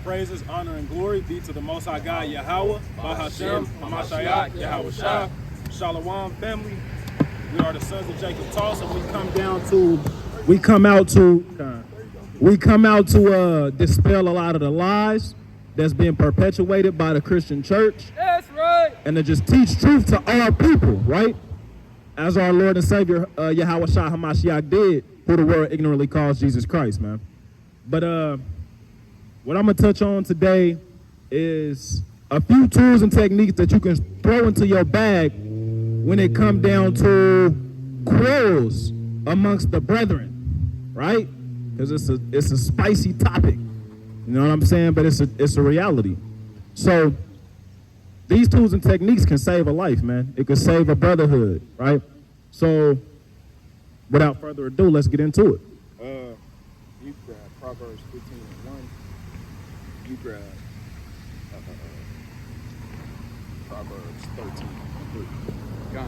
praises, honor, and glory be to the Most High God, Yahweh, Bahashem, Hamashiach, Yahweh Shah, Shalom family. We are the sons of Jacob Toss, and we come out to dispel a lot of the lies that's being perpetuated by the Christian church. That's right. And to just teach truth to all people, right? As our Lord and Savior, Yahweh Shah Hamashiach did, who the world ignorantly calls Jesus Christ, man. But what I'm gonna touch on today is a few tools and techniques that you can throw into your bag when it comes down to quarrels amongst the brethren, right? Because it's a spicy topic, you know what I'm saying? But it's a reality. So these tools and techniques can save a life, man. It could save a brotherhood, right? So without further ado, let's get into it. You grab Proverbs 15:1. You grab Proverbs 13:3. Got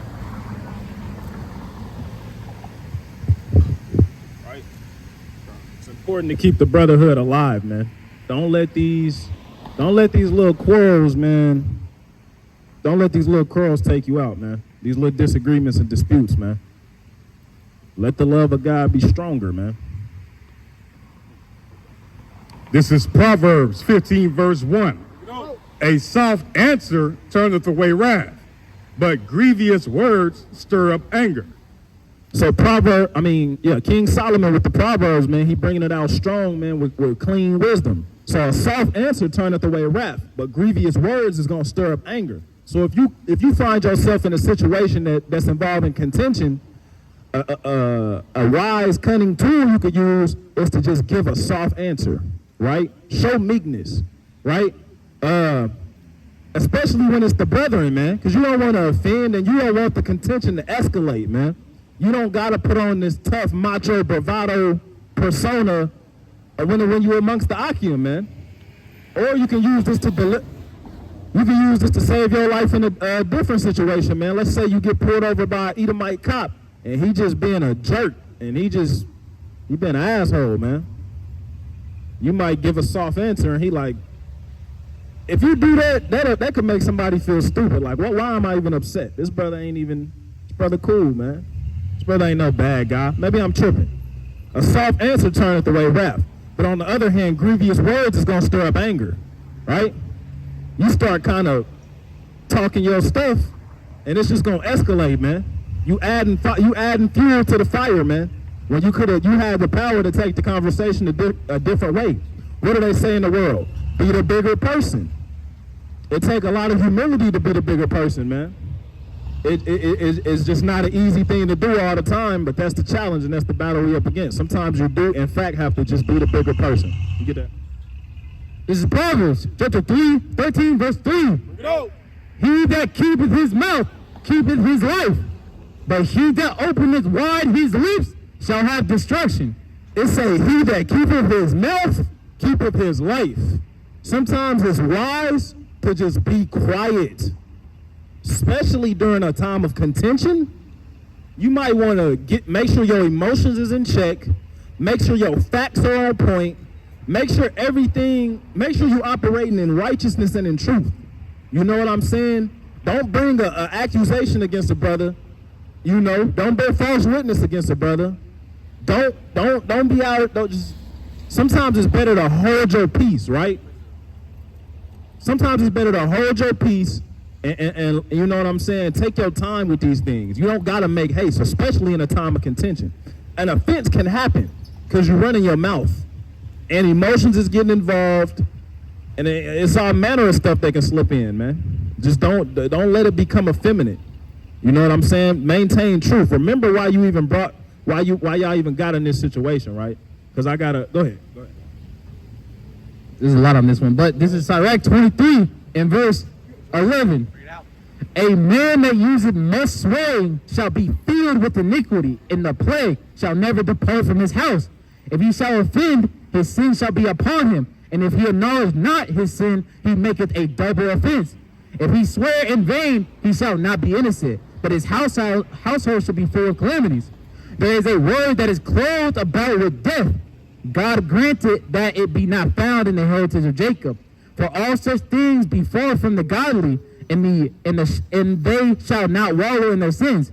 it. Right? It's important to keep the brotherhood alive, man. Don't let these little quarrels, man. Don't let these little quarrels take you out, man. These little disagreements and disputes, man. Let the love of God be stronger, man. This is Proverbs 15, verse 1. A soft answer turneth away wrath, but grievous words stir up anger. So King Solomon with the Proverbs, man, he bringing it out strong, man, with clean wisdom. So a soft answer turneth away wrath, but grievous words is going to stir up anger. So if you find yourself in a situation that's involving contention, a wise, cunning tool you could use is to just give a soft answer, right? Show meekness, right? Especially when it's the brethren, man, because you don't want to offend and you don't want the contention to escalate, man. You don't got to put on this tough, macho, bravado persona when you're amongst the Achaim, man. Or you can use this to save your life in a different situation, man. Let's say you get pulled over by an Edomite cop and he just being a jerk and he been an asshole, man. You might give a soft answer and he like, if you do that could make somebody feel stupid. Like, why am I even upset? This brother cool, man. This brother ain't no bad guy. Maybe I'm tripping. A soft answer turneth away wrath. But on the other hand, grievous words is going to stir up anger, right? You start kind of talking your stuff, and it's just going to escalate, man. You adding fuel to the fire, man. When you had the power to take the conversation a different way. What do they say in the world? Be the bigger person. It takes a lot of humility to be the bigger person, man. It's just not an easy thing to do all the time, but that's the challenge and that's the battle we're up against. Sometimes you do, in fact, have to just be the bigger person. You get that? This is Proverbs chapter 13, verse 3. He that keepeth his mouth keepeth his life, but he that openeth wide his lips shall have destruction. It say, he that keepeth his mouth keepeth his life. Sometimes it's wise to just be quiet, especially during a time of contention. You might want to make sure your emotions is in check, make sure your facts are on point, make sure you operating in righteousness and in truth. You know what I'm saying? Don't bring an accusation against a brother. You know, don't bear false witness against a brother. Don't be out. Sometimes it's better to hold your peace, right? Sometimes it's better to hold your peace and you know what I'm saying? Take your time with these things. You don't got to make haste, especially in a time of contention. An offense can happen because you're running your mouth and emotions is getting involved and it's all manner of stuff that can slip in, man. Just don't let it become effeminate. You know what I'm saying? Maintain truth. Remember why y'all even got in this situation, right? Because go ahead. There's a lot on this one, but this is Sirach 23 in verse 11. A man that useth much swearing shall be filled with iniquity, and the plague shall never depart from his house. If he shall offend, his sin shall be upon him, and if he acknowledge not his sin, he maketh a double offense. If he swear in vain, he shall not be innocent, but his household shall be full of calamities. There is a word that is clothed about with death, God granted that it be not found in the heritage of Jacob. For all such things befall from the godly, and they shall not wallow in their sins.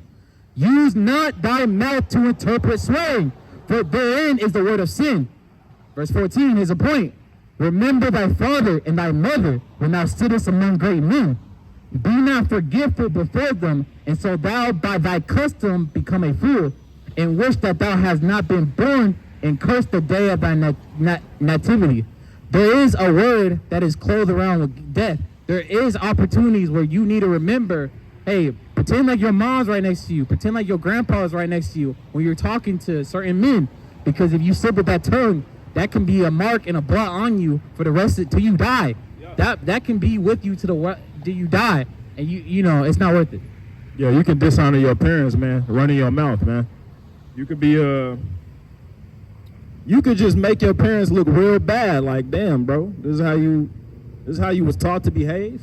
Use not thy mouth to interpret swearing, for therein is the word of sin. Verse 14 is a point. Remember thy father and thy mother when thou sittest among great men. Be not forgetful before them, and so thou by thy custom become a fool, and wish that thou hast not been born, and curse the day of thy nativity. There is a word that is clothed around with death. There is opportunities where you need to remember, hey, pretend like your mom's right next to you. Pretend like your grandpa is right next to you when you're talking to certain men. Because if you slip with that tongue, that can be a mark and a blot on you for the rest of till you die. Yeah. That can be with you till you die, and you know it's not worth it. Yeah, you can dishonor your parents, man, running your mouth, man. You could be you could just make your parents look real bad. Like, damn, bro, this is how you was taught to behave.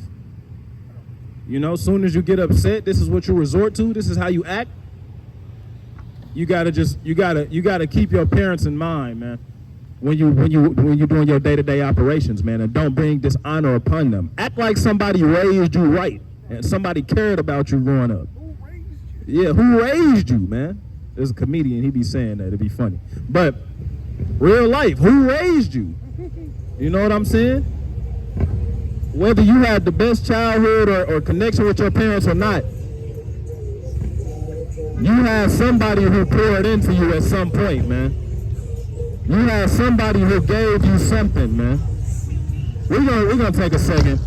You know, soon as you get upset, this is what you resort to. This is how you act. You gotta keep your parents in mind, man. When you're doing your day-to-day operations, man, and don't bring dishonor upon them. Act like somebody raised you right and somebody cared about you growing up. Who raised you? Yeah, who raised you, man? There's a comedian, he be saying that, it'd be funny. But real life, who raised you? You know what I'm saying? Whether you had the best childhood or connection with your parents or not, you had somebody who poured into you at some point, man. You had somebody who gave you something, man. We're gonna take a second.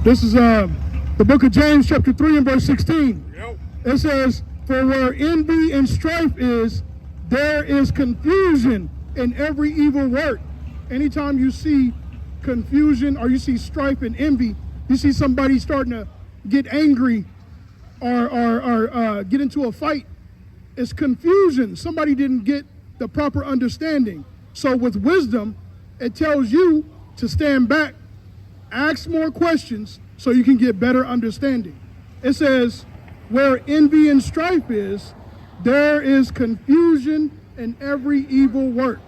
This is the book of James, chapter 3 and verse 16. Yep. It says, for where envy and strife is, there is confusion in every evil work. Anytime you see confusion or you see strife and envy, you see somebody starting to get angry or get into a fight, it's confusion. Somebody didn't get the proper understanding. So with wisdom, it tells you to stand back, ask more questions so you can get better understanding. It says, where envy and strife is, there is confusion in every evil work.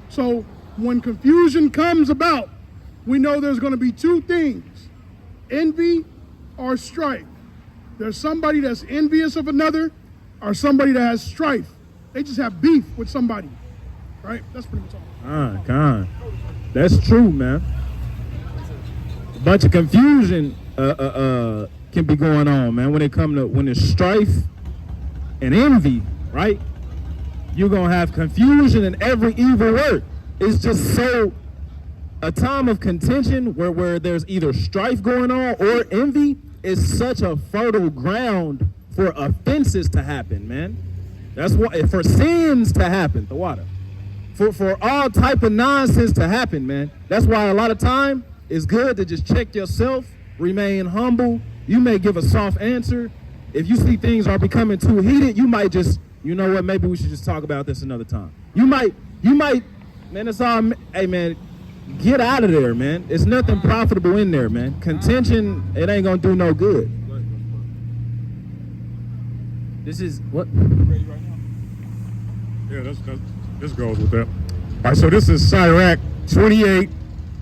So when confusion comes about, we know there's going to be two things, envy or strife. There's somebody that's envious of another or somebody that has strife. They just have beef with somebody, right? That's pretty much all. Con. That's true, man. A bunch of confusion can be going on, man, when it's strife and envy, right? You're going to have confusion in every evil work. It's just so a time of contention where there's either strife going on or envy is such a fertile ground for offenses to happen, man. That's what, for sins to happen, the water. For all type of nonsense to happen, man. That's why a lot of time it's good to just check yourself, remain humble. You may give a soft answer. If you see things are becoming too heated, you might just, you know what, maybe we should just talk about this another time. You might, man, it's all, hey, man, get out of there, man. It's nothing profitable in there, man. Contention, it ain't gonna do no good. This is what? Ready right now? Yeah, this goes with that. All right, so this is Sirach 28.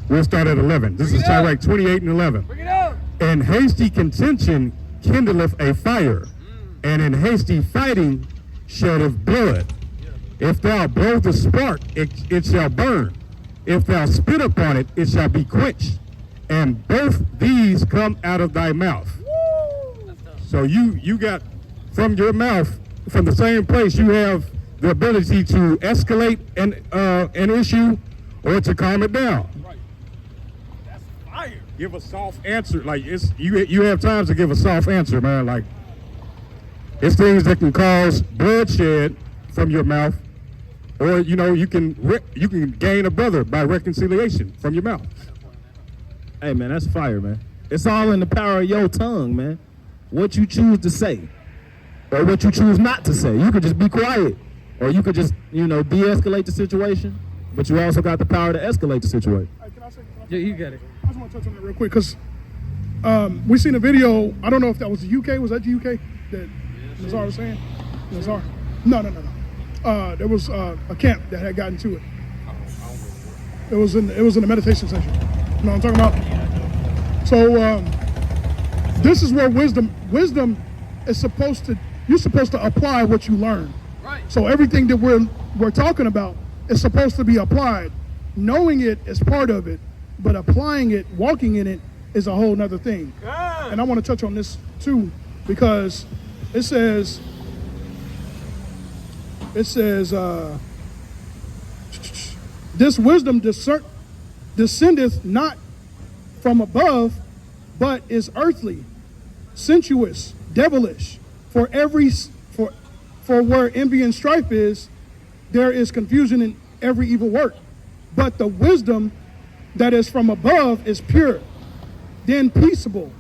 We'll start at 11. This is Sirach 28 and 11. Bring it up. And hasty contention kindleth a fire, and in hasty fighting sheddeth blood. If thou blow the spark, it shall burn. If thou spit upon it, it shall be quenched. And both these come out of thy mouth. So you got from your mouth, from the same place, you have the ability to escalate an issue, or to calm it down. Right. That's fire. Give a soft answer. Like you have times to give a soft answer, man. Like it's things that can cause bloodshed from your mouth, or you can gain a brother by reconciliation from your mouth. Hey, man, that's fire, man. It's all in the power of your tongue, man. What you choose to say or what you choose not to say. You could just be quiet, or you could just, de-escalate the situation, but you also got the power to escalate the situation. Hey, can I say? Yeah, you got it. I just want to touch on that real quick because we seen a video. I don't know if that was the UK. Was that the UK that Nazar was saying? Nazar? No. There was a camp that had gotten to it. It was in the meditation session. You know what I'm talking about? So this is where wisdom is you're supposed to apply what you learn. Right. So everything that we're talking about is supposed to be applied. Knowing it is part of it, but applying it, walking in it, is a whole nother thing. And I want to touch on this too, because it says this wisdom descendeth not from above, but is earthly, sensuous, devilish. For where envy and strife is, there is confusion in every evil work. But the wisdom that is from above is pure, then peaceable,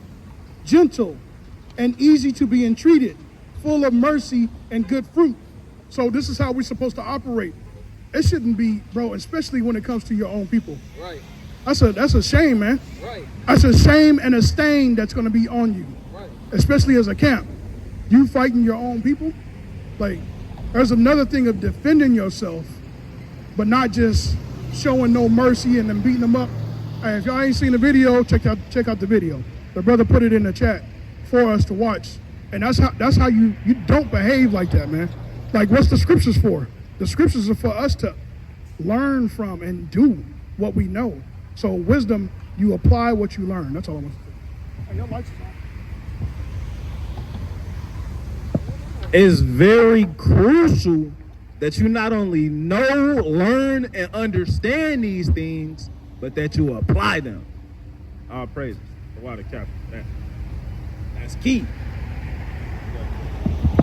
gentle, and easy to be entreated, full of mercy and good fruit. So this is how we're supposed to operate. It shouldn't be, bro, especially when it comes to your own people. Right. That's a shame, man. Right. That's a shame and a stain that's going to be on you, Right. especially as a camp. You fighting your own people, like there's another thing of defending yourself, but not just showing no mercy and then beating them up. Hey, if y'all ain't seen the video, check out the video. The brother put it in the chat for us to watch, and that's how you don't behave like that, man. Like, what's the scriptures for? The scriptures are for us to learn from and do what we know. So wisdom, you apply what you learn. That's all I want to say. Hey, your lights is on. It's very crucial that you not only know, learn, and understand these things, but that you apply them. All praises. The water captain. That's key.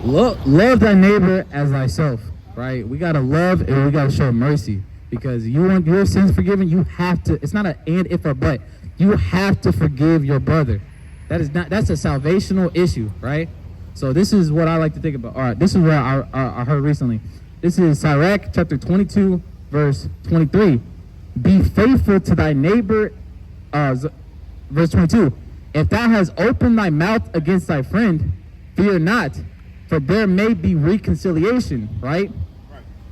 Love thy neighbor as thyself, right? We gotta love and we gotta show mercy, because you want your sins forgiven. You have to. It's not an and, if, or but. You have to forgive your brother. That's a salvational issue, right? So this is what I like to think about. All right, this is what I heard recently. This is Sirach chapter 22, verse 23. Be faithful to thy neighbor, verse 22. If thou hast opened thy mouth against thy friend, fear not, for there may be reconciliation, right?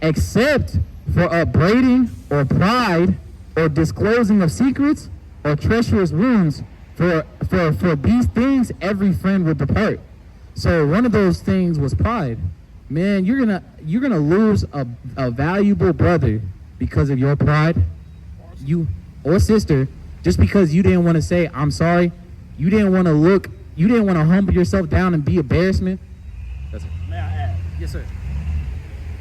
Except for upbraiding or pride or disclosing of secrets or treacherous wounds, for these things every friend will depart. So one of those things was pride. Man, you're gonna lose a valuable brother because of your pride. You or sister, just because you didn't want to say I'm sorry, you didn't want to humble yourself down and be embarrassment. That's it. May I add? Yes, sir.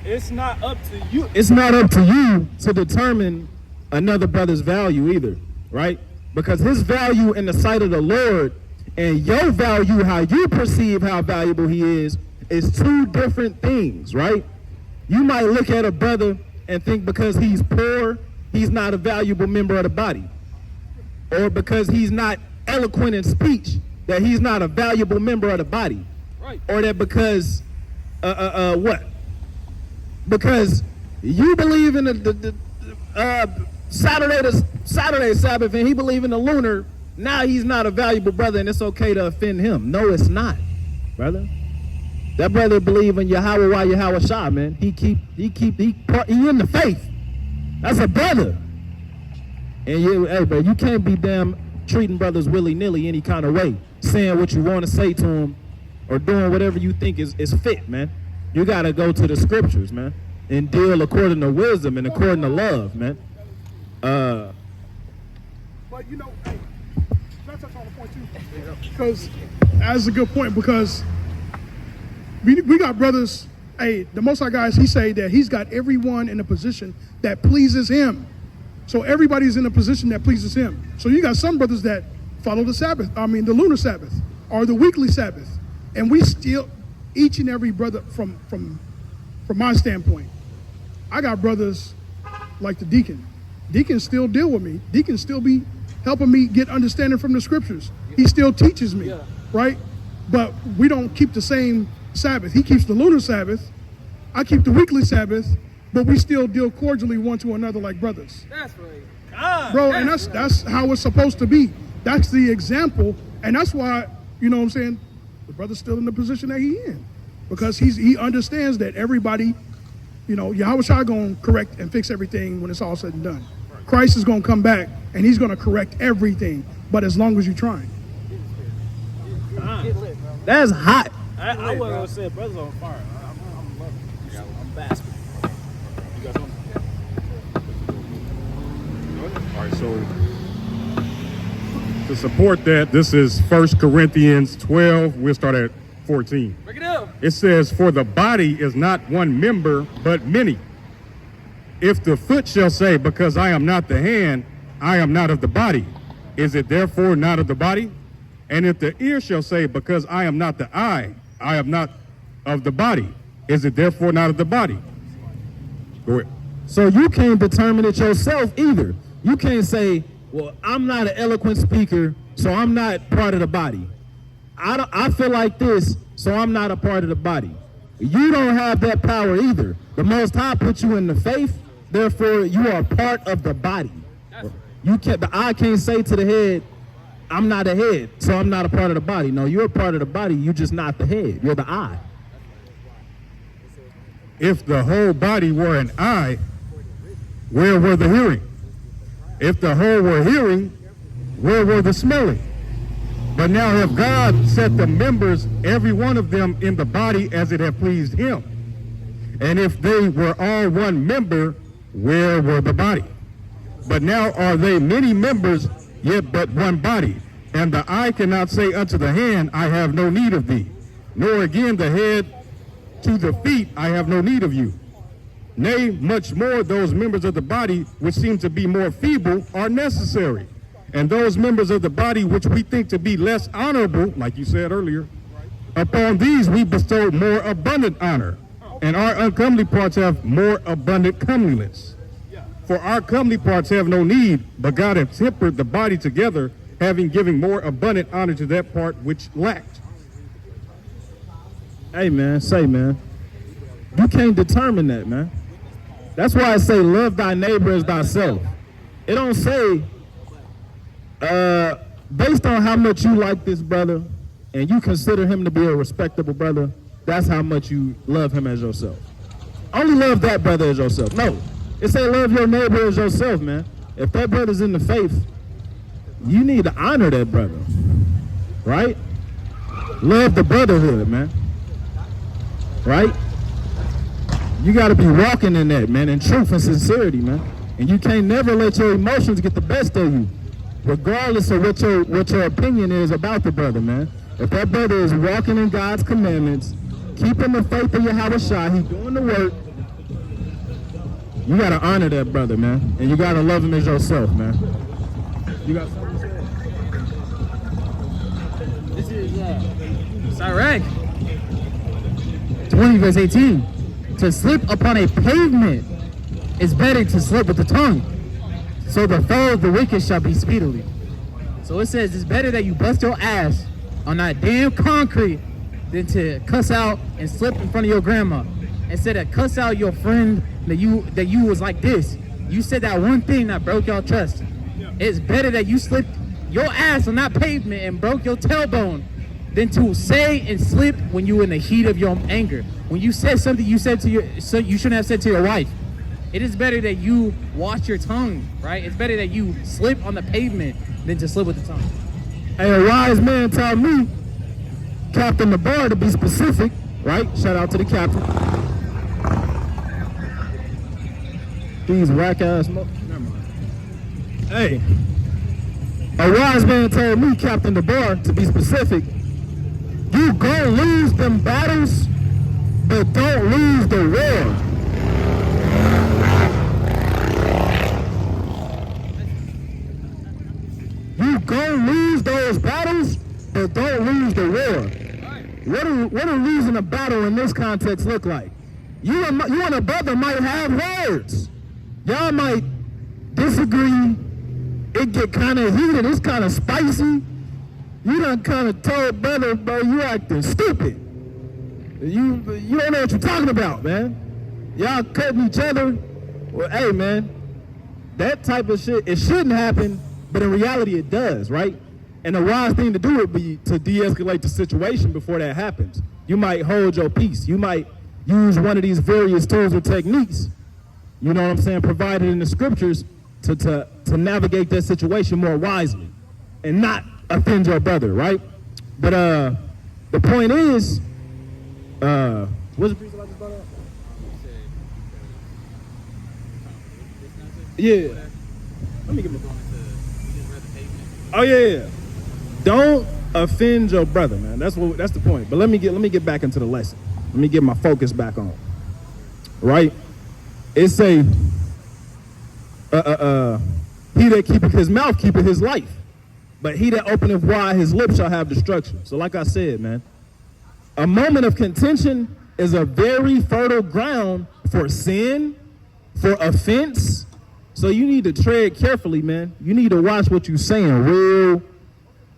It's not up to you. It's not up to you to determine another brother's value either, right? Because his value in the sight of the Lord and your value, how you perceive how valuable he is two different things, right? You might look at a brother and think because he's poor, he's not a valuable member of the body. Or because he's not eloquent in speech, that he's not a valuable member of the body. Right. Or that because, what? Because you believe in the Saturday Sabbath and he believe in the lunar, now he's not a valuable brother and it's okay to offend him. No, it's not, brother. That brother believe in Yahweh while Yahweh Shah, man. He in the faith. That's a brother. And you can't be damn treating brothers willy-nilly any kind of way, saying what you want to say to them or doing whatever you think is fit, man. You got to go to the scriptures, man, and deal according to wisdom and according to love, man. But you know, hey, can I touch on the point too? Because that's a good point, because we got brothers. Hey, the Most High guys, he say that he's got everyone in a position that pleases him. So everybody's in a position that pleases him. So you got some brothers that follow the Sabbath, the lunar Sabbath or the weekly Sabbath. And we still, each and every brother from my standpoint, I got brothers like the deacon. Deacon still deal with me. Deacon still be helping me get understanding from the scriptures. He still teaches me, right? But we don't keep the same Sabbath. He keeps the lunar Sabbath. I keep the weekly Sabbath, but we still deal cordially one to another like brothers. That's right. God, bro, and that's how it's supposed to be. That's the example, and that's why, you know what I'm saying, the brother's still in the position that he in. Because he understands that everybody, you know, Yahushua going to correct and fix everything when it's all said and done. Christ is going to come back, and he's going to correct everything, but as long as you're trying. That's hot. I wasn't going to say brother's on fire. I'm loving it. I'm basking. You got something? All right, so to support that, this is 1 Corinthians 12. We'll start at 14. Break it up. It says, for the body is not one member, but many. If the foot shall say, because I am not the hand, I am not of the body, is it therefore not of the body? And if the ear shall say, because I am not the eye, I am not of the body, is it therefore not of the body? Go ahead. So you can't determine it yourself either. You can't say, well, I'm not an eloquent speaker, so I'm not part of the body. I feel like this, so I'm not a part of the body. You don't have that power either. The Most High put you in the faith, therefore you are part of the body. The eye can't say to the head, I'm not a head, so I'm not a part of the body. No, you're a part of the body, you're just not the head. You're the eye. If the whole body were an eye, where were the hearing? If the whole were hearing, where were the smelling? But now have God set the members, every one of them, in the body as it had pleased him. And if they were all one member, where were the body? But now are they many members, yet but one body. And the eye cannot say unto the hand, I have no need of thee. Nor again the head to the feet, I have no need of you. Nay, much more those members of the body which seem to be more feeble are necessary. And those members of the body which we think to be less honorable, like you said earlier, upon these we bestow more abundant honor, and our uncomely parts have more abundant comeliness. For our comely parts have no need, but God hath tempered the body together, having given more abundant honor to that part which lacked. Hey man, you can't determine that, man. That's why I say love thy neighbor as thyself. It don't say, based on how much you like this brother and you consider him to be a respectable brother, that's how much you love him as yourself. Only love that brother as yourself. No, it say love your neighbor as yourself, man. If that brother's in the faith, you need to honor that brother, right? Love the brotherhood, man, right? You got to be walking in that, man, in truth and sincerity, man. And you can't never let your emotions get the best of you, regardless of what your opinion is about the brother, man. If that brother is walking in God's commandments, keeping the faith of Yahushua, he's doing the work, you got to honor that brother, man. And you got to love him as yourself, man. You got something to say? This is Sirach 20 verse 18. To slip upon a pavement is better to slip with the tongue, so the fall of the wicked shall be speedily. So it says it's better that you bust your ass on that damn concrete than to cuss out and slip in front of your grandma. Instead of cuss out your friend that you was like this. You said that one thing that broke your trust. It's better that you slipped your ass on that pavement and broke your tailbone than to say and slip when you were in the heat of your anger. When you said something you shouldn't have said to your wife. It is better that you watch your tongue, right? It's better that you slip on the pavement than to slip with the tongue. Hey, a wise man told me, Captain the bar to be specific, right? Shout out to the captain. These whack ass never mind. Hey, a wise man told me, Captain the bar, to be specific, you gonna lose them battles, but don't lose the war. Gonna lose those battles, but don't lose the war. What do losing a battle in this context look like? You and a brother might have words. Y'all might disagree. It get kind of heated. It's kind of spicy. You done kind of told brother, bro, you acting stupid. You don't know what you're talking about, man. Y'all cutting each other. Well, hey, man, that type of shit, it shouldn't happen, but in reality it does, right? And the wise thing to do would be to de-escalate the situation before that happens. You might hold your peace. You might use one of these various tools or techniques, you know what I'm saying, provided in the scriptures to navigate that situation more wisely and not offend your brother, right? But the point is, what's the reason I just brought up? Yeah. Let me get my phone. Oh yeah. Don't offend your brother, man. That's the point. But let me get back into the lesson. Let me get my focus back on. Right? It say, he that keepeth his mouth keepeth his life, but he that openeth wide his lips shall have destruction. So like I said, man, a moment of contention is a very fertile ground for sin, for offense. So you need to tread carefully, man. You need to watch what you're saying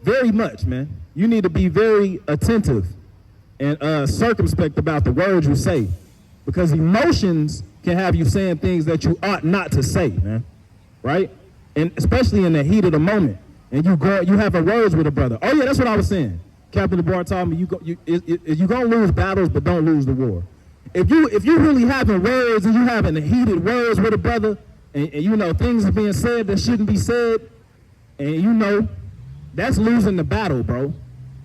very much, man. You need to be very attentive and circumspect about the words you say, because emotions can have you saying things that you ought not to say, man, right? And especially in the heat of the moment, and you have a words with a brother. Oh yeah, that's what I was saying. Captain DeBoer told me you're gonna lose battles, but don't lose the war. If you really having words and you having heated words with a brother, and you know things are being said that shouldn't be said, and you know that's losing the battle, bro.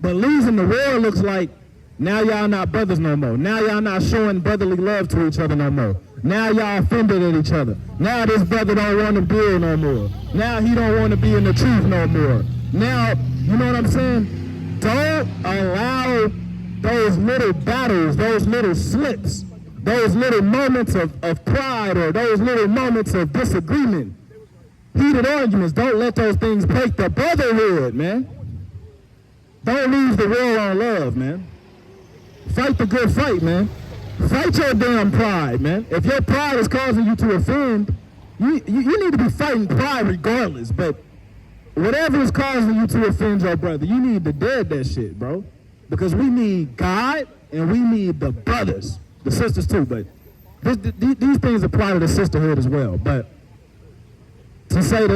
But losing the war looks like now y'all not brothers no more. Now y'all not showing brotherly love to each other no more. Now y'all offended at each other. Now this brother don't want to build no more. Now he don't want to be in the truth no more. Now, you know what I'm saying? Don't allow those little battles, those little slips, those little moments of pride or those little moments of disagreement, heated arguments, don't let those things break the brotherhood, man. Don't lose the war on love, man. Fight the good fight, man. Fight your damn pride, man. If your pride is causing you to offend, you need to be fighting pride regardless, but whatever is causing you to offend your brother, you need to dead that shit, bro. Because we need God and we need the brothers, the sisters too, but these things apply to the sisterhood as well. But to say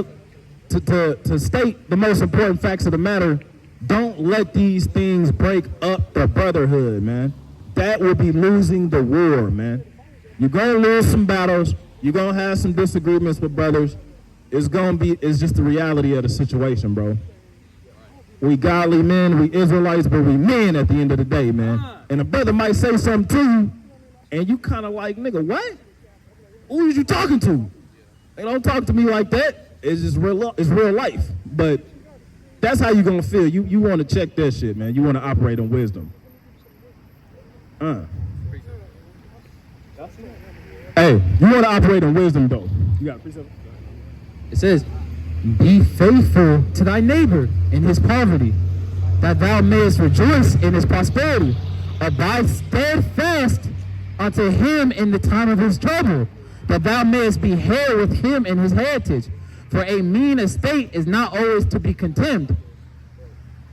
to state the most important facts of the matter, don't let these things break up the brotherhood, man. That will be losing the war, man. You're gonna lose some battles. You're gonna have some disagreements with brothers. It's just the reality of the situation, bro. We godly men, we Israelites, but we men at the end of the day, man. And a brother might say something to you, and you kind of like, nigga, what? Who is you talking to? They don't talk to me like that. It's just it's real life. But that's how you're gonna feel. You want to check that shit, man. You want to operate on wisdom. Hey, you want to operate on wisdom, though. You got a precept? It says, be faithful to thy neighbor in his poverty, that thou mayest rejoice in his prosperity. Abide steadfast unto him in the time of his trouble, that thou mayest be heir with him in his heritage. For a mean estate is not always to be contemned,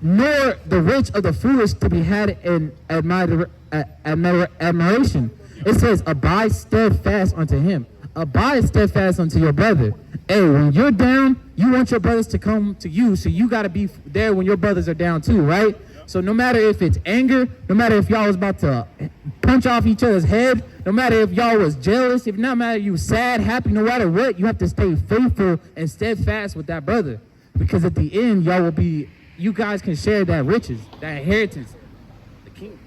nor the rich of the foolish to be had in admiration. It says, abide steadfast unto him. Abide steadfast unto your brother. Hey, when you're down, you want your brothers to come to you, so you got to be there when your brothers are down too, right? So no matter if it's anger, no matter if y'all was about to punch off each other's head, no matter if y'all was jealous, if no matter you sad, happy, no matter what, you have to stay faithful and steadfast with that brother. Because at the end, you guys can share that riches, that inheritance. The kingdom.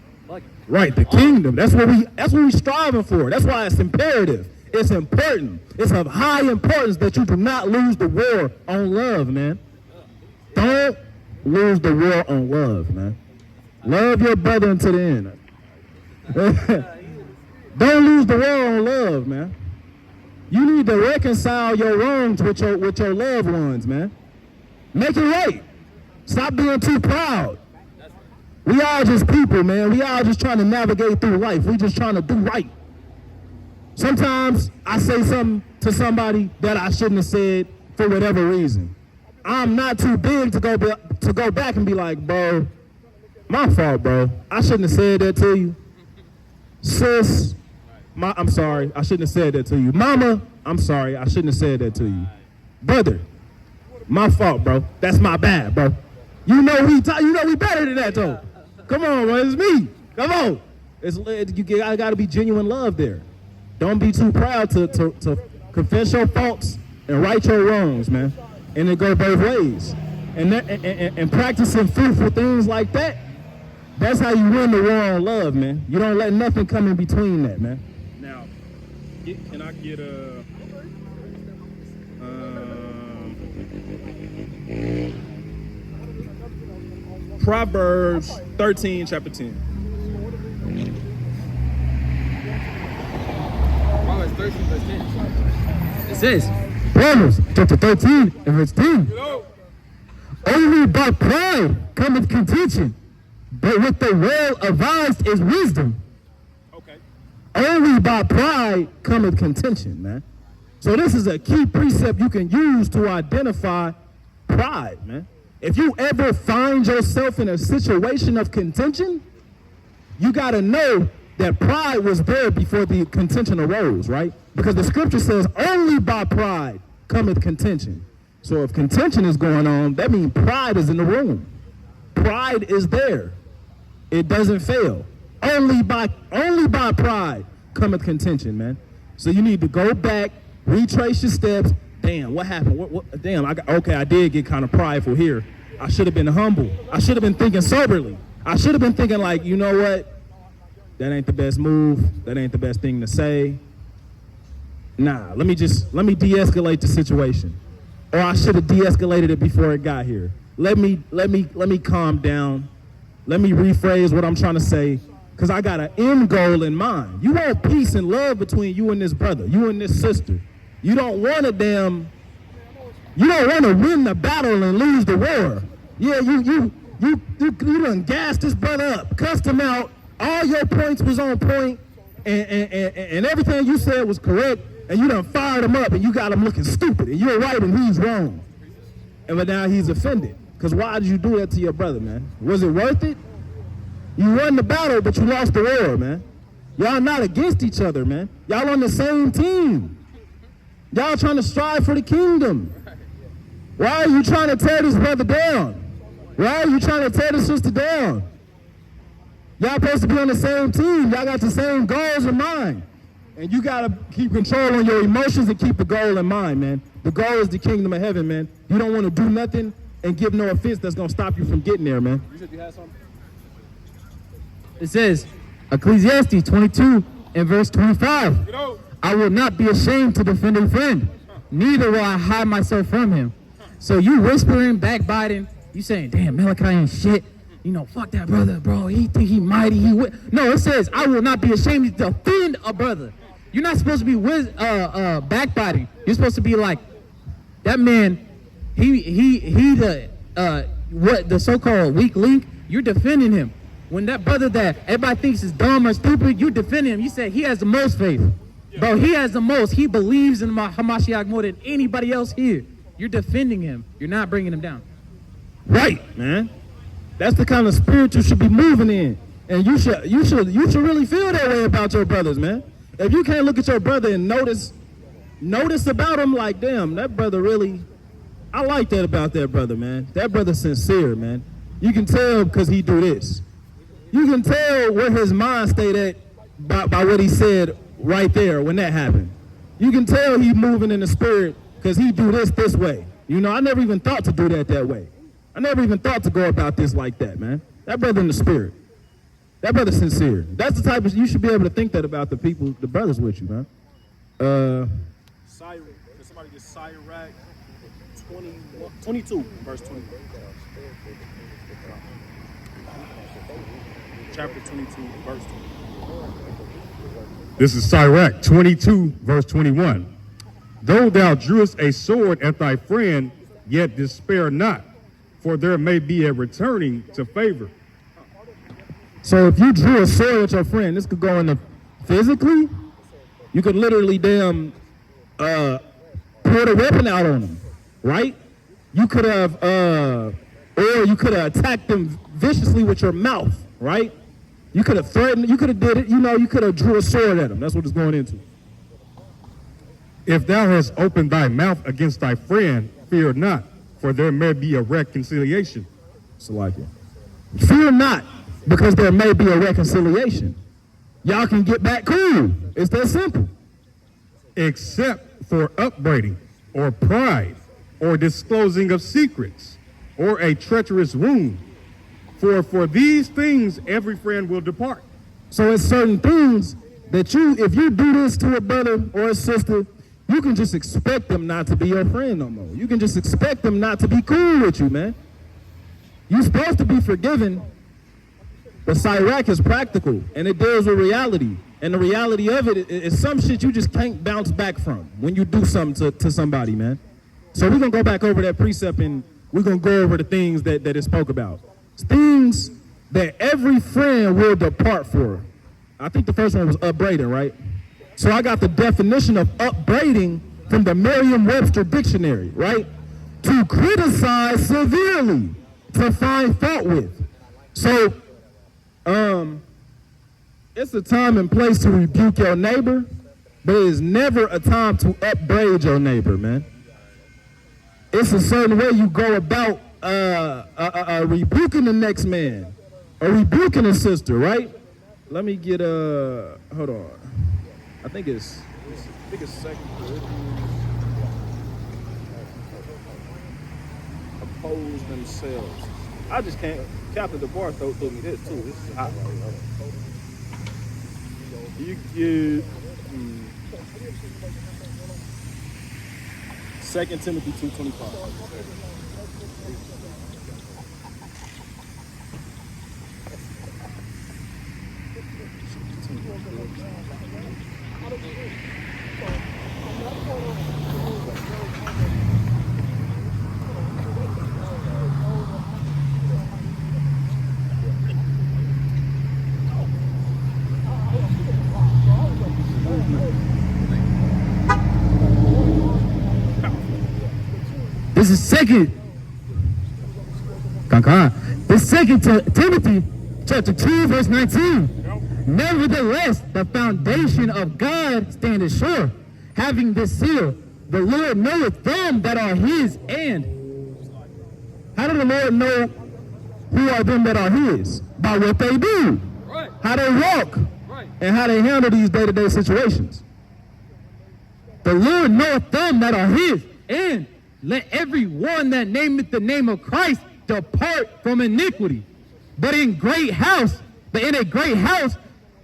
Right, the kingdom. That's what we striving for. That's why it's imperative. It's important. It's of high importance that you do not lose the war on love, man. Don't lose the war on love, man. Love your brother until the end. Don't lose the war on love, man. You need to reconcile your wrongs with your loved ones, man. Make it right. Stop being too proud. We all just people, man. We all just trying to navigate through life. We just trying to do right. Sometimes I say something to somebody that I shouldn't have said for whatever reason. I'm not too big to go back and be like, bro, my fault, bro. I shouldn't have said that to you. Sis, I'm sorry. I shouldn't have said that to you. Mama, I'm sorry. I shouldn't have said that to you. Brother, my fault, bro. That's my bad, bro. You know we better than that, though. Come on, bro. It's me. Come on. I got to be genuine love there. Don't be too proud to confess your faults and right your wrongs, man. And it go both ways. And practicing fruitful things like that, that's how you win the war on love, man. You don't let nothing come in between that, man. Now, can I get a... Proverbs 13, chapter 10. Proverbs 13, verse 10. It says, Proverbs chapter 13 and verse 10. Only by pride cometh contention, but with the well advised is wisdom. Okay. Only by pride cometh contention, man. So this is a key precept you can use to identify pride, man. If you ever find yourself in a situation of contention, you got to know that pride was there before the contention arose, right? Because the scripture says only by pride cometh contention. So if contention is going on, that means pride is in the room. Pride is there. It doesn't fail. Only by pride cometh contention, man. So you need to go back, retrace your steps. Damn, what happened? Damn, I did get kind of prideful here. I should have been humble. I should have been thinking soberly. I should have been thinking like, you know what? That ain't the best move. That ain't the best thing to say. Nah, let me de-escalate the situation. Or I should have de-escalated it before it got here. Let me calm down. Let me rephrase what I'm trying to say, because I got an end goal in mind. You want peace and love between you and this brother, you and this sister. You don't want to win the battle and lose the war. Yeah, you done gassed this brother up, cussed him out. All your points was on point, and everything you said was correct, and you done fired him up, and you got him looking stupid, and you're right and he's wrong. But now he's offended. Because why did you do that to your brother, man? Was it worth it? You won the battle, but you lost the war, man. Y'all not against each other, man. Y'all on the same team. Y'all trying to strive for the kingdom. Why are you trying to tear this brother down? Why are you trying to tear this sister down? Y'all supposed to be on the same team. Y'all got the same goals in mind. And you got to keep control on your emotions and keep the goal in mind, man. The goal is the kingdom of heaven, man. You don't want to do nothing and give no offense that's going to stop you from getting there, man. You said you had something? It says, Ecclesiastes 22 and verse 25. I will not be ashamed to defend a friend, neither will I hide myself from him. So you whispering, backbiting, you saying, damn, Malachi ain't shit. You know, fuck that brother, bro. He think he mighty. No, it says, I will not be ashamed to defend a brother. You're not supposed to be backbiting. You're supposed to be like, that man, the so-called weak link, you're defending him. When that brother that everybody thinks is dumb or stupid, you defend him. You say he has the most faith. Bro, he has the most. He believes in Hamashiach more than anybody else here. You're defending him. You're not bringing him down. Right, man. That's the kind of spirit you should be moving in. And you should really feel that way about your brothers, man. If you can't look at your brother and notice about him like, damn, that brother really, I like that about that brother, man. That brother's sincere, man. You can tell because he do this. You can tell where his mind stayed at by what he said right there when that happened. You can tell he moving in the spirit because he do this way. You know, I never even thought to do that way. I never even thought to go about this like that, man. That brother in the spirit. That brother's sincere. That's the type of, you should be able to think that about the people, the brothers with you, man. Somebody get Sirach 22, verse 21. Chapter 22, verse 21. This is Sirach 22, verse 21. Though thou drewest a sword at thy friend, yet despair not. for there may be a returning to favor. So if you drew a sword at your friend, this could go into physically. You could literally pull the weapon out on them, right? You could have, or you could have attacked them viciously with your mouth, right? You could have threatened, you could have did it, you could have drew a sword at them. That's what it's going into. If thou hast opened thy mouth against thy friend, fear not, for there may be a reconciliation. So like it. Fear not, because there may be a reconciliation. Y'all can get back cool. It's that simple. Except for upbraiding, or pride, or disclosing of secrets, or a treacherous wound. For these things every friend will depart. So it's certain things that if you do this to a brother or a sister, you can just expect them not to be your friend no more. You can just expect them not to be cool with you, man. You're supposed to be forgiven, but Sirach is practical, and it deals with reality. And the reality of it is some shit you just can't bounce back from when you do something to somebody, man. So we're going to go back over that precept, and we're going to go over the things that it spoke about. It's things that every friend will depart for. I think the first one was upbraiding, right? So I got the definition of upbraiding from the Merriam-Webster dictionary, right? To criticize severely, to find fault with. So, it's a time and place to rebuke your neighbor, but it is never a time to upbraid your neighbor, man. It's a certain way you go about rebuking the next man, or rebuking a sister, right? Let me get hold on. I think it's 2 Corinthians. Oppose themselves. I just can't. Captain DeBoer threw me this too. This is hot right now. You get 2 Timothy 2:25. This is second Timothy chapter 2, verse 19. Nevertheless, the foundation of God standeth sure, having this seal, the Lord knoweth them that are his. And How do the Lord know who are them that are his? By what they do, Right. how they walk, Right. and how they handle these day-to-day situations. the Lord knoweth them that are his. And let every one that nameth the name of Christ depart from iniquity. But in a great house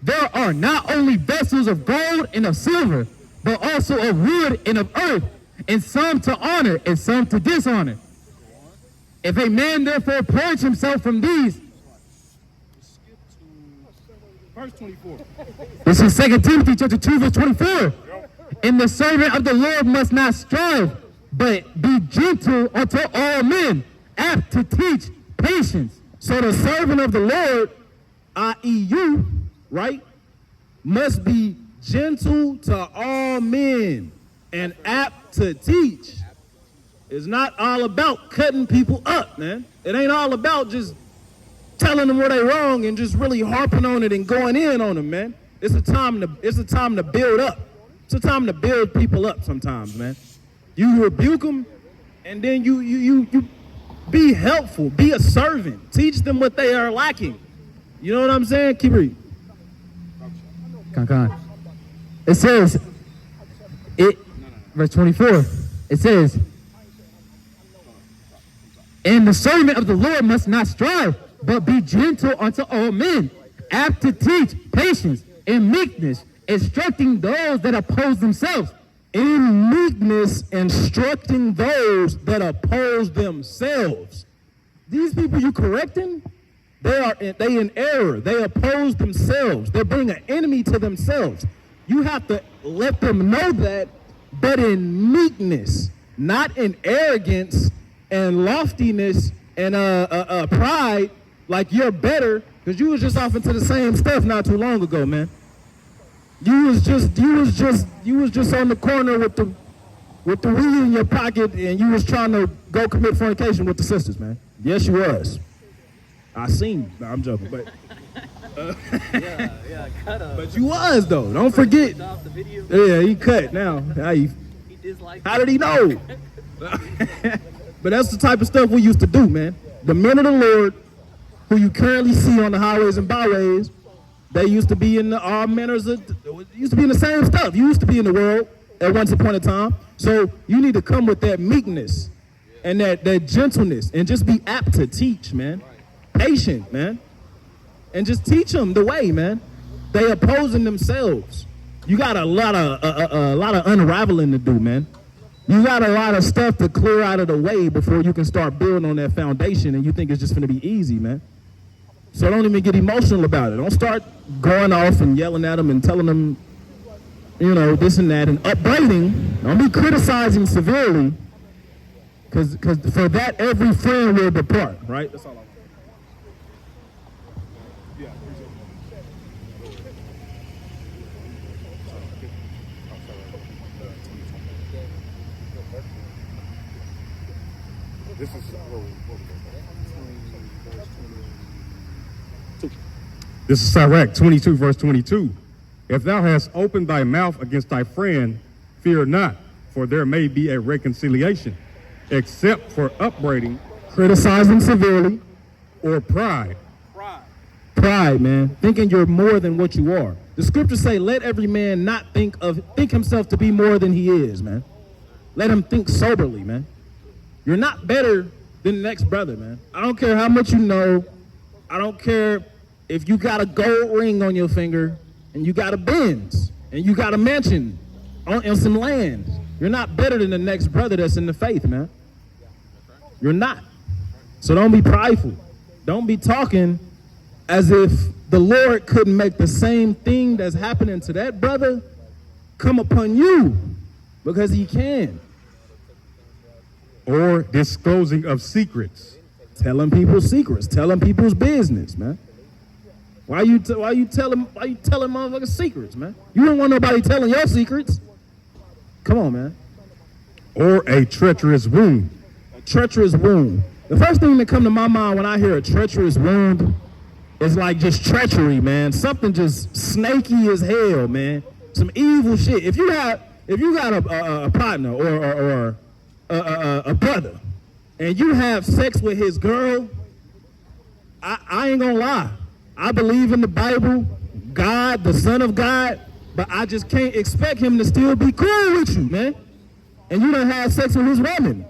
there are not only vessels of gold and of silver, but also of wood and of earth, and some to honor and some to dishonor. If a man therefore purge himself from these, Skip to verse 24. this is 2 Timothy chapter 2, verse 24. And the servant of the Lord must not strive, but be gentle unto all men, apt to teach patience. So the servant of the Lord, i.e. you, right, must be gentle to all men and apt to teach. It's not all about cutting people up, man. It ain't all about just telling them where they're wrong and just really harping on it and going in on them, man. It's a time to build up. It's a time to build people up sometimes, man. You rebuke them, and then you be helpful, be a servant, teach them what they are lacking. You know what I'm saying? Keep reading. It says, verse 24, it says, and the servant of the Lord must not strive, but be gentle unto all men, apt to teach patience and meekness, instructing those that oppose themselves. In meekness, instructing those that oppose themselves. These people you correcting, they in error. They oppose themselves. They bring an enemy to themselves. You have to let them know that, but in meekness, not in arrogance and loftiness pride, like you're better, because you was just off into the same stuff not too long ago, man. You was just on the corner with the weed in your pocket, and you was trying to go commit fornication with the sisters, man. Yes, you was. I seen you. No, I'm joking, but Yeah, cut up. but you was though. Don't forget. Off the video. Yeah, he cut now. He disliked How did he know? But that's the type of stuff we used to do, man. The men of the Lord, who you currently see on the highways and byways, they used to be in all manners of, used to be in the same stuff. You used to be in the world at once upon a time. So you need to come with that meekness and that gentleness and just be apt to teach, man. Patient, man. And just teach them the way, man. They opposing themselves. You got a lot of unraveling to do, man. You got a lot of stuff to clear out of the way before you can start building on that foundation, and you think it's just gonna be easy, man. So don't even get emotional about it. Don't start going off and yelling at them and telling them, you know, this and that, and upbraiding. Don't be criticizing severely, because for that every friend will depart, right? That's all I want. This is Sirach 22, verse 22. If thou hast opened thy mouth against thy friend, fear not, for there may be a reconciliation, except for upbraiding, Criticizing severely, or pride. pride, man, thinking you're more than what you are. The scriptures say, let every man not think himself to be more than he is, man. Let him think soberly, man. You're not better than the next brother, man. I don't care how much you know. I don't care if you got a gold ring on your finger and you got a Benz and you got a mansion on some land. You're not better than the next brother that's in the faith, man. You're not. So don't be prideful. Don't be talking as if the Lord couldn't make the same thing that's happening to that brother come upon you, because he can. Or disclosing of secrets. Telling people's secrets, telling people's business, man. Why you telling motherfuckers secrets, man? You don't want nobody telling your secrets. Come on, man. Or a treacherous wound. A treacherous wound. The first thing that come to my mind when I hear a treacherous wound is like just treachery, man. Something just snaky as hell, man. Some evil shit. If you got a partner or a brother and you have sex with his girl, I ain't gonna lie. I believe in the Bible, God, the Son of God, but I just can't expect him to still be cool with you, man. And you done had sex with his woman.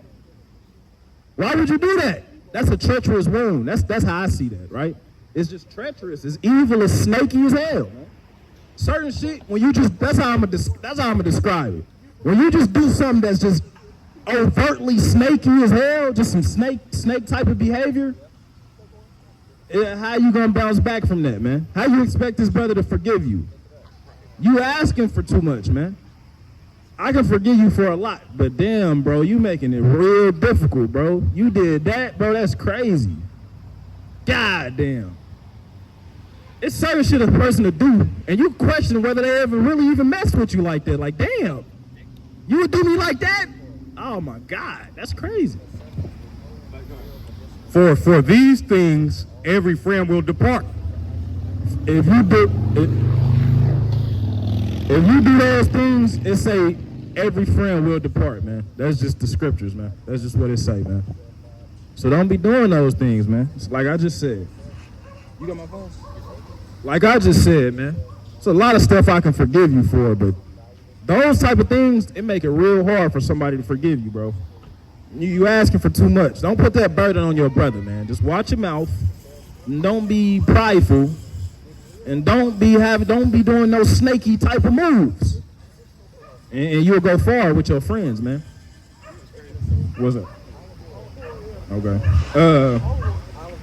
Why would you do that? That's a treacherous wound. That's how I see that, right? It's just treacherous. It's evil. It's snaky as hell, man. Certain shit, when you just, that's how I'm gonna describe it. When you just do something that's just overtly snaky as hell, just some snake type of behavior, how you gonna bounce back from that, man? How you expect this brother to forgive you? You asking for too much, man. I can forgive you for a lot, but damn, bro, you making it real difficult, bro. You did that, bro, that's crazy. God damn. It's certain shit a person to do, and you question whether they ever really even mess with you like that. Like, damn, you would do me like that? Oh my God, that's crazy. For these things, every friend will depart. If you do those things, it say every friend will depart, man. That's just the scriptures, man. That's just what it say, man. So don't be doing those things, man. It's like I just said. You got my phone? Like I just said, man. It's a lot of stuff I can forgive you for, but those type of things, it make it real hard for somebody to forgive you, bro. You asking for too much. Don't put that burden on your brother, man. Just watch your mouth. And don't be prideful. And don't be doing those snaky type of moves. And you'll go far with your friends, man. What's up? Okay.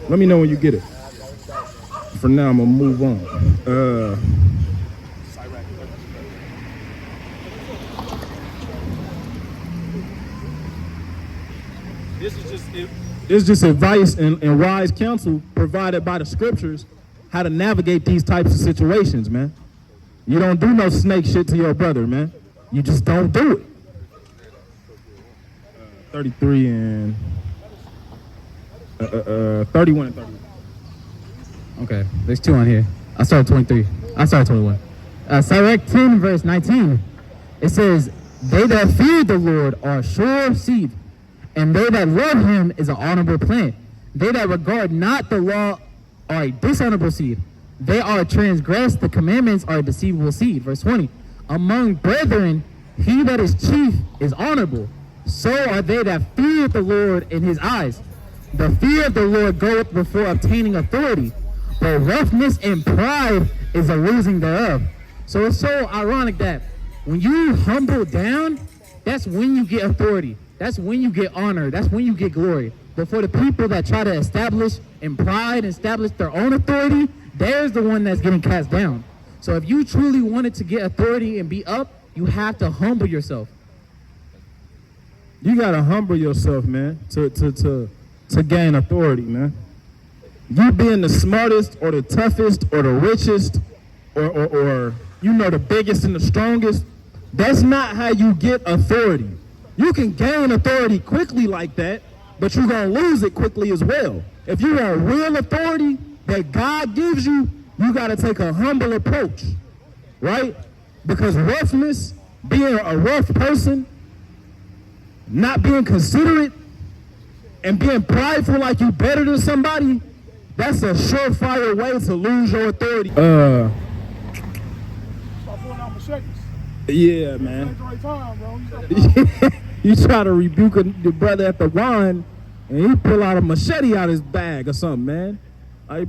Let me know when you get it. For now, I'm gonna move on. This is just It's just advice and wise counsel provided by the scriptures how to navigate these types of situations, man. You don't do no snake shit to your brother, man. You just don't do it. 33 and 31 and 31. Okay, there's two on here. I started 23. I started 21. Sirach 10 verse 19. It says, they that fear the Lord are sure of seed, and they that love him is an honorable plant. They that regard not the law are a dishonorable seed. They are transgressed, the commandments are a deceivable seed. Verse 20. Among brethren, he that is chief is honorable. So are they that fear the Lord in his eyes. The fear of the Lord goeth before obtaining authority, but roughness and pride is a losing thereof. So it's so ironic that when you humble down, that's when you get authority. That's when you get honor. That's when you get glory. But for the people that try to establish in pride, establish their own authority, there's the one that's getting cast down. So if you truly wanted to get authority and be up, you have to humble yourself. You gotta humble yourself, man, to gain authority, man. You being the smartest or the toughest or the richest or you know, the biggest and the strongest, that's not how you get authority. You can gain authority quickly like that, but you're gonna lose it quickly as well. If you want real authority that God gives you, you gotta take a humble approach, right? Because roughness, being a rough person, not being considerate, and being prideful like you better than somebody, that's a surefire way to lose your authority. Stop pulling out machetes. Yeah, man. At the right time, bro. You try to rebuke your brother at the wine, and he pull out a machete out his bag or something, man. Like,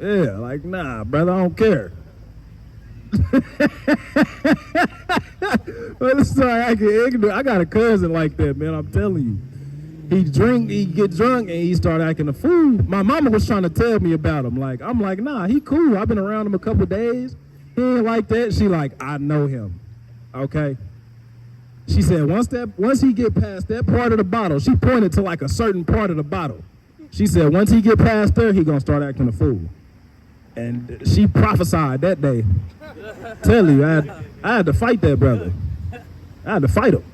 yeah, like, nah, brother, I don't care. Well, it's sorry, I get ignorant. I got a cousin like that, man, I'm telling you. He get drunk, and he start acting a fool. My mama was trying to tell me about him. Like, I'm like, nah, he cool. I've been around him a couple days. He ain't like that. She like, I know him. Okay? She said, once he get past that part of the bottle, she pointed to like a certain part of the bottle. She said, once he get past there, he gonna start acting a fool. And she prophesied that day. Tell you, I had to fight that brother. I had to fight him.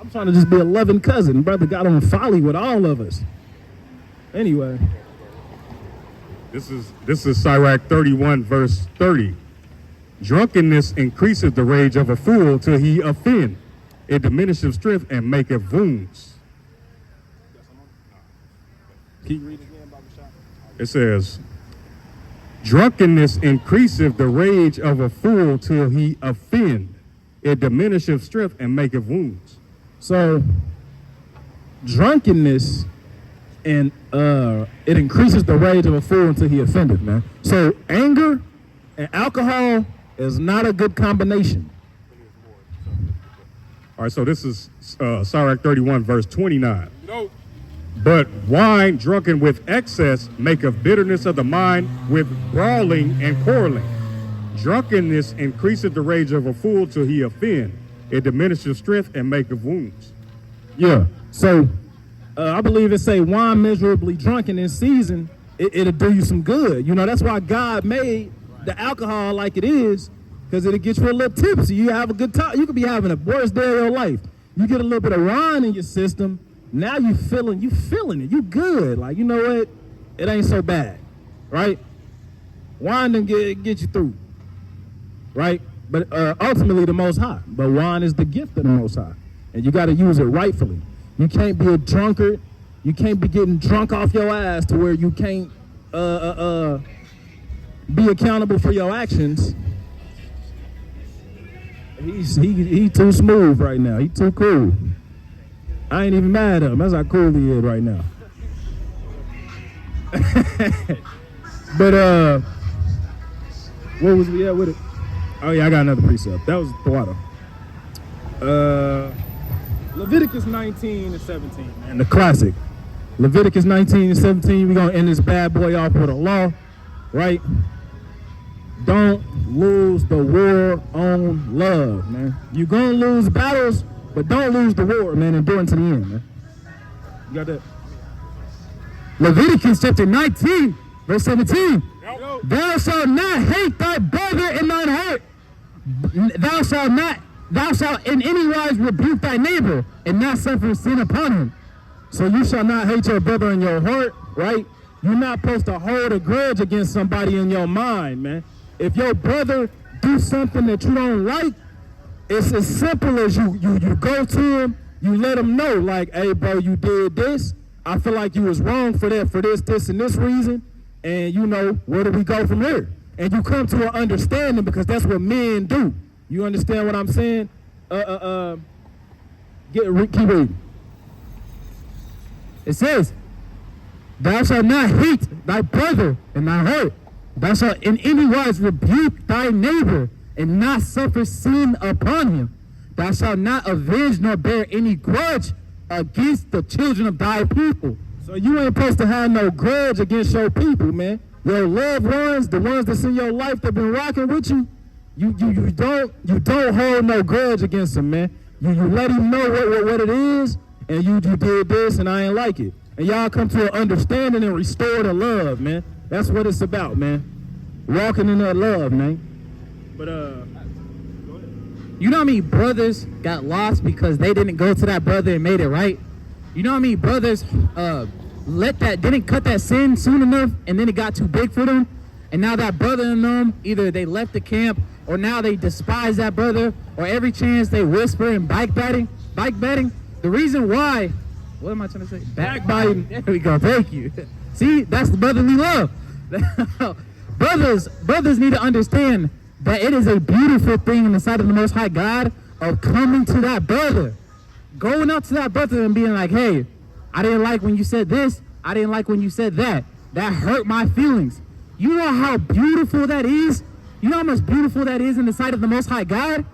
I'm trying to just be a loving cousin. Brother got on folly with all of us. Anyway. This is Sirach 31 verse 30. Drunkenness increaseth the rage of a fool till he offend. It diminisheth strength and maketh wounds. Keep reading again, Baba Shah. It says, drunkenness increaseth the rage of a fool till he offend. It diminisheth strength and maketh wounds. So, drunkenness and it increases the rage of a fool until he offended, man. So anger and alcohol is not a good combination. All right, so this is Sirach 31 verse 29. But wine drunken with excess maketh bitterness of the mind with brawling and quarreling. Drunkenness increaseth the rage of a fool till he offend. It diminishes strength and maketh wounds. Yeah. So I believe it say wine miserably drunken in season, it'll do you some good. You know, that's why God made the alcohol like it is, because it'll get you a little tipsy. You have a good time. You could be having the worst day of your life. You get a little bit of wine in your system. Now you feeling it. You good. Like, you know what? It ain't so bad, right? Wine done get you through, right? But ultimately the Most High. But wine is the gift of the Most High, and you got to use it rightfully. You can't be a drunkard. You can't be getting drunk off your ass to where you can't be accountable for your actions. He too smooth right now. He too cool. I ain't even mad at him. That's how cool he is right now. But where was we at with it? Oh yeah, I got another precept. That was Thwada. Leviticus 19 and 17, man, the classic. Leviticus 19 and 17, we're gonna end this bad boy off with a law, right? Don't lose the war on love, man. You're gonna lose battles, but don't lose the war, man. Endure to the end, man. You got that? Leviticus chapter 19, verse 17. Thou shalt not hate thy brother in thine heart. Thou shalt in any wise rebuke thy neighbor and not suffer sin upon him. So you shall not hate your brother in your heart, right? You're not supposed to hold a grudge against somebody in your mind, man. If your brother do something that you don't like, it's as simple as you go to him, you let him know, like, hey, bro, you did this. I feel like you was wrong for that, for this, and this reason. And, you know, where do we go from here? And you come to an understanding because that's what men do. You understand what I'm saying? Keep reading. It says, thou shalt not hate thy brother in thy heart. Thou shalt in any wise rebuke thy neighbor and not suffer sin upon him. Thou shalt not avenge nor bear any grudge against the children of thy people. So you ain't supposed to have no grudge against your people, man. Your loved ones, the ones that's in your life that been rocking with you, you don't hold no grudge against them, man. You let him know what it is, and you did this, and I ain't like it. And y'all come to an understanding and restore the love, man. That's what it's about, man. Walking in that love, man. But you know how many brothers got lost because they didn't go to that brother and made it right? You know how many brothers didn't cut that sin soon enough, and then it got too big for them, and now that brother and them, either they left the camp, or now they despise that brother, or every chance they whisper and backbiting. The reason why, what am I trying to say? Backbiting. There we go. Thank you. See, that's the brotherly love. brothers need to understand that it is a beautiful thing in the sight of the Most High God of coming to that brother, going up to that brother and being like, hey, I didn't like when you said this. I didn't like when you said that. That hurt my feelings. You know how beautiful that is? You know how much beautiful that is in the sight of the Most High God?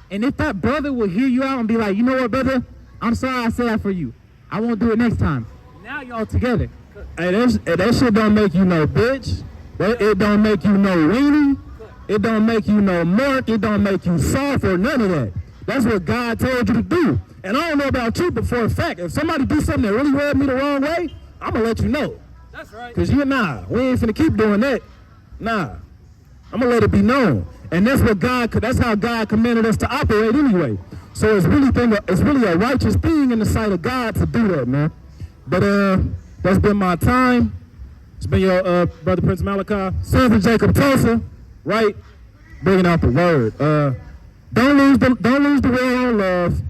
And if that brother will hear you out and be like, you know what, brother? I'm sorry I said that for you. I won't do it next time. Now y'all together. Hey, that shit don't make you no bitch. It don't make you no weenie. It don't make you no mark. It don't make you soft or none of that. That's what God told you to do. And I don't know about you, but for a fact, if somebody do something that really rubbed me the wrong way, I'm going to let you know. that's right. Because we ain't finna keep doing that. Nah. I'm going to let it be known. And that's how God commanded us to operate anyway. So it's really a righteous thing in the sight of God to do that, man. But that's been my time. It's been your brother Prince Malachi, son of Jacob Tulsa, right? Bringing out the word. Don't lose the way on love.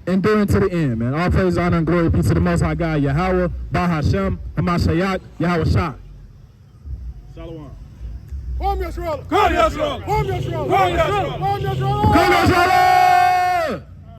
Enduring to the end, man. All praise, honor, and glory be to the Most High God, Yahweh, Bahashem, Hamashayak, Yahweh Shah. Shalom. Come, Yisrael! Come, Yisrael! Come, Yisrael! Come, Yisrael! Come, Yisrael!